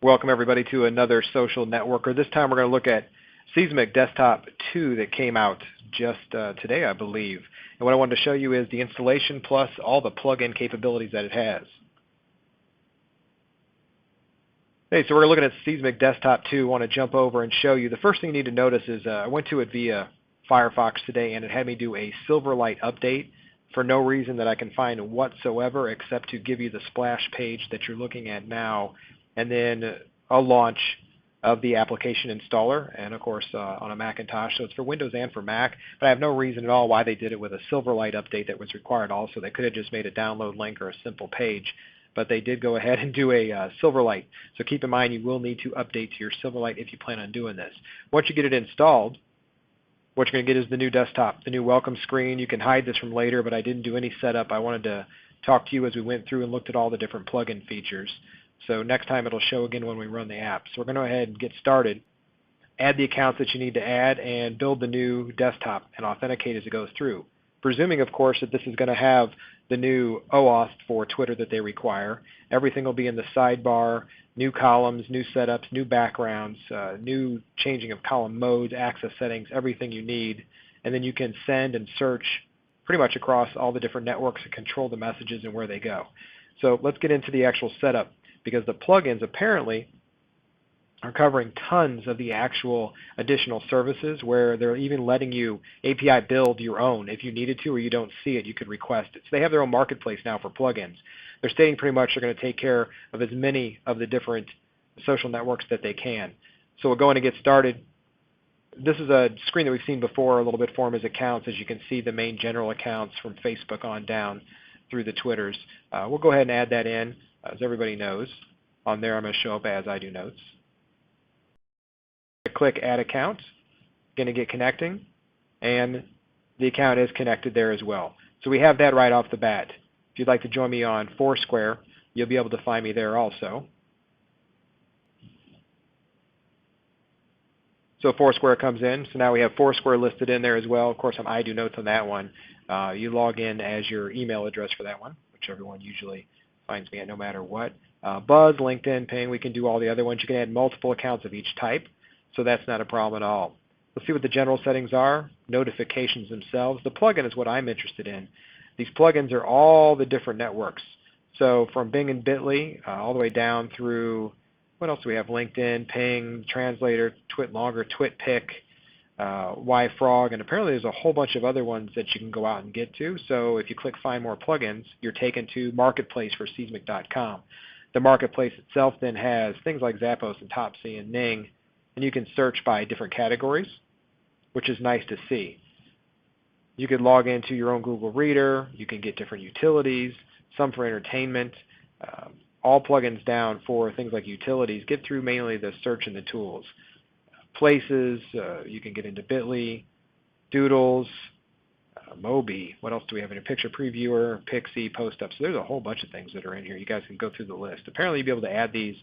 Welcome everybody to another social networker. This time we're going to look at Seesmic Desktop 2 that came out just today, I believe. And what I wanted to show you is the installation plus all the plug-in capabilities that it has. Hey, so we're looking at Seesmic Desktop 2. I want to jump over and show you. The first thing you need to notice is I went to it via Firefox today, and it had me do a Silverlight update for no reason that I can find whatsoever except to give you the splash page that you're looking at now, and then a launch of the application installer, and of course on a Macintosh, so it's for Windows and for Mac, but I have no reason at all why they did it with a Silverlight update that was required also. They could have just made a download link or a simple page, but they did go ahead and do a Silverlight. So keep in mind you will need to update to your Silverlight if you plan on doing this. Once you get it installed, what you're going to get is the new desktop, the new welcome screen. You can hide this from later, but I didn't do any setup. I wanted to talk to you as we went through and looked at all the different plugin features. So next time it'll show again when we run the app. So we're going to go ahead and get started. Add the accounts that you need to add and build the new desktop and authenticate as it goes through. Presuming, of course, that this is going to have the new OAuth for Twitter that they require. Everything will be in the sidebar, new columns, new setups, new backgrounds, new changing of column modes, access settings, everything you need. And then you can send and search pretty much across all the different networks and control the messages and where they go. So let's get into the actual setup, because the plugins apparently are covering tons of the actual additional services where they're even letting you API build your own. If you needed to or you don't see it, you could request it. So they have their own marketplace now for plugins. They're stating pretty much they're going to take care of as many of the different social networks that they can. So we're going to get started. This is a screen that we've seen before a little bit for them as accounts. As you can see, the main general accounts from Facebook on down through the Twitters. We'll go ahead and add that in. As everybody knows, on there I'm going to show up as I do notes. I click Add Account, going to get connecting, and the account is connected there as well. So we have that right off the bat. If you'd like to join me on Foursquare, you'll be able to find me there also. So Foursquare comes in, so now we have Foursquare listed in there as well. Of course, I do notes on that one. You log in as your email address for that one, which everyone usually finds me at no matter what. Buzz, LinkedIn, Ping, we can do all the other ones. You can add multiple accounts of each type, so that's not a problem at all. Let's see what the general settings are. Notifications themselves. The plugin is what I'm interested in. These plugins are all the different networks. So from Bing and Bitly all the way down through, what else do we have? LinkedIn, Ping, Translator, TwitLonger, TwitPic, YFrog, and apparently there's a whole bunch of other ones that you can go out and get to. So if you click Find More Plugins, you're taken to Marketplace for Seesmic.com. The Marketplace itself then has things like Zappos and Topsy and Ning, and you can search by different categories, which is nice to see. You could log into your own Google Reader. You can get different utilities, some for entertainment. All plugins down for things like utilities get through mainly the search and the tools. Places, you can get into Bitly, Doodles, Mobi. What else do we have in a picture previewer, Pixie, PostUp. So there's a whole bunch of things that are in here. You guys can go through the list. Apparently you'll be able to add these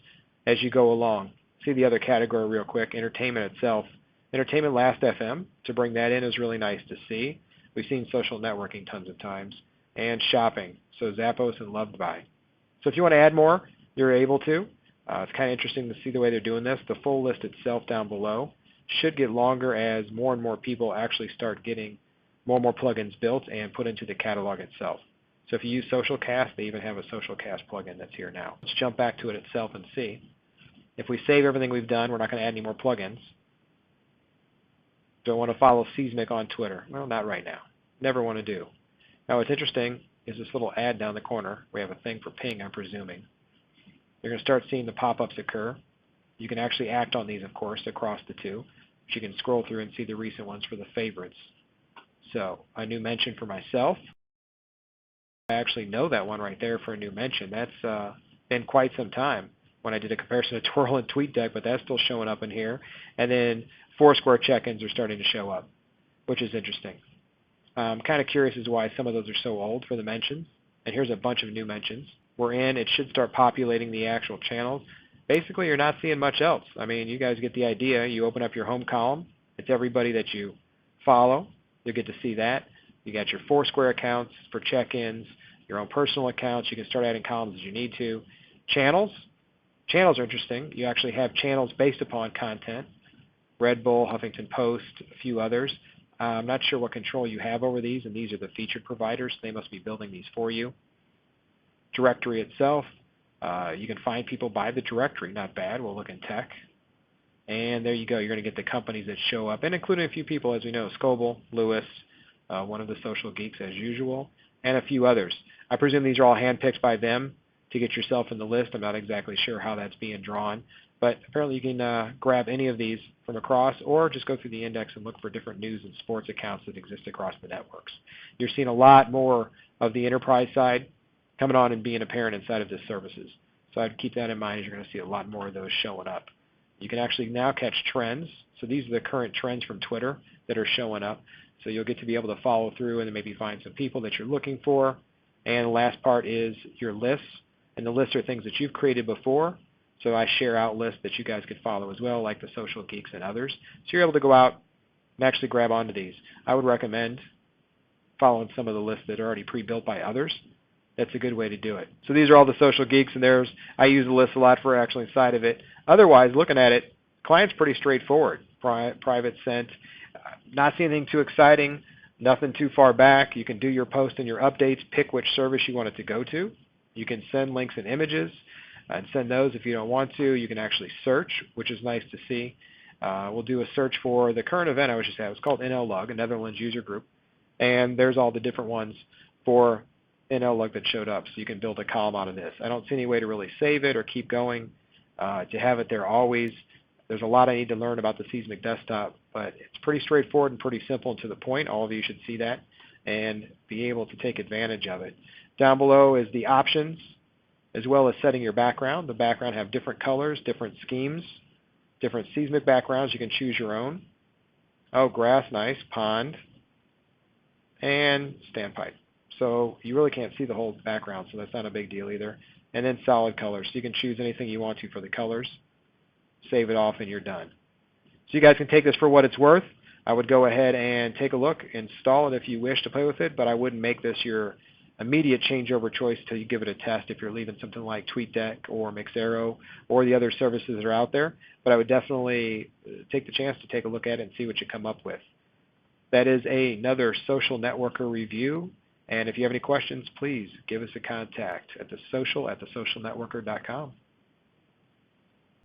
as you go along. See the other category real quick, entertainment itself. Entertainment Last FM, to bring that in is really nice to see. We've seen social networking tons of times. And shopping, so Zappos and Loved By. So if you want to add more, you're able to. It's kind of interesting to see the way they're doing this. The full list itself down below should get longer as more and more people actually start getting more and more plugins built and put into the catalog itself. So if you use SocialCast, they even have a SocialCast plugin that's here now. Let's jump back to it itself and see. If we save everything we've done, we're not going to add any more plugins. Do I want to follow Seesmic on Twitter? Well, not right now. Never want to do. Now what's interesting is this little ad down the corner. We have a thing for Ping, I'm presuming. You're going to start seeing the pop-ups occur. You can actually act on these, of course, across the two. But you can scroll through and see the recent ones for the favorites. So a new mention for myself. I actually know that one right there for a new mention. That's been quite some time when I did a comparison to Twirl and TweetDeck, but that's still showing up in here. And then Foursquare check-ins are starting to show up, which is interesting. I'm kind of curious as to why some of those are so old for the mentions. And here's a bunch of new mentions. We're in. It should start populating the actual channels. Basically, you're not seeing much else. I mean, you guys get the idea. You open up your home column. It's everybody that you follow. You'll get to see that. You got your Foursquare accounts for check-ins, your own personal accounts. You can start adding columns as you need to. Channels, Channels are interesting. You actually have channels based upon content. Red Bull, Huffington Post, a few others. I'm not sure what control you have over these, and these are the featured providers. They must be building these for you. Directory itself, you can find people by the directory. Not bad. We'll look in tech. And there you go. You're going to get the companies that show up, and including a few people, as we know, Scoble, Lewis, one of the social geeks as usual, and a few others. I presume these are all handpicked by them to get yourself in the list. I'm not exactly sure how that's being drawn, but apparently you can grab any of these from across, or just go through the index and look for different news and sports accounts that exist across the networks. You're seeing a lot more of the enterprise side coming on and being apparent inside of the services. So I'd keep that in mind as you're going to see a lot more of those showing up. You can actually now catch trends. So these are the current trends from Twitter that are showing up. So you'll get to be able to follow through and then maybe find some people that you're looking for. And the last part is your lists. And the lists are things that you've created before. So I share out lists that you guys could follow as well, like the Social Geeks and others. So you're able to go out and actually grab onto these. I would recommend following some of the lists that are already pre-built by others. That's a good way to do it. So these are all the Social Geeks, and I use the list a lot for actually inside of it. Otherwise, looking at it, client's pretty straightforward. Private sent, not seeing anything too exciting, nothing too far back. You can do your post and your updates, pick which service you want it to go to. You can send links and images and send those if you don't want to. You can actually search, which is nice to see. We'll do a search for the current event I was just at. It's called NLUG, a Netherlands user group, and there's all the different ones for NLUG that showed up, so you can build a column out of this. I don't see any way to really save it or keep going. To have it there always, there's a lot I need to learn about the Seesmic Desktop, but it's pretty straightforward and pretty simple and to the point. All of you should see that and be able to take advantage of it. Down below is the options, as well as setting your background. The background have different colors, different schemes, different Seesmic backgrounds. You can choose your own. Oh, grass, nice. Pond, and standpipe. So you really can't see the whole background, so that's not a big deal either. And then solid colors. So you can choose anything you want to for the colors. Save it off, and you're done. So you guys can take this for what it's worth. I would go ahead and take a look, install it if you wish to play with it, but I wouldn't make this your immediate changeover choice until you give it a test if you're leaving something like TweetDeck or Mixero or the other services that are out there. But I would definitely take the chance to take a look at it and see what you come up with. That is another Social Networker review. And if you have any questions, please give us a contact at thesocialnetworker.com.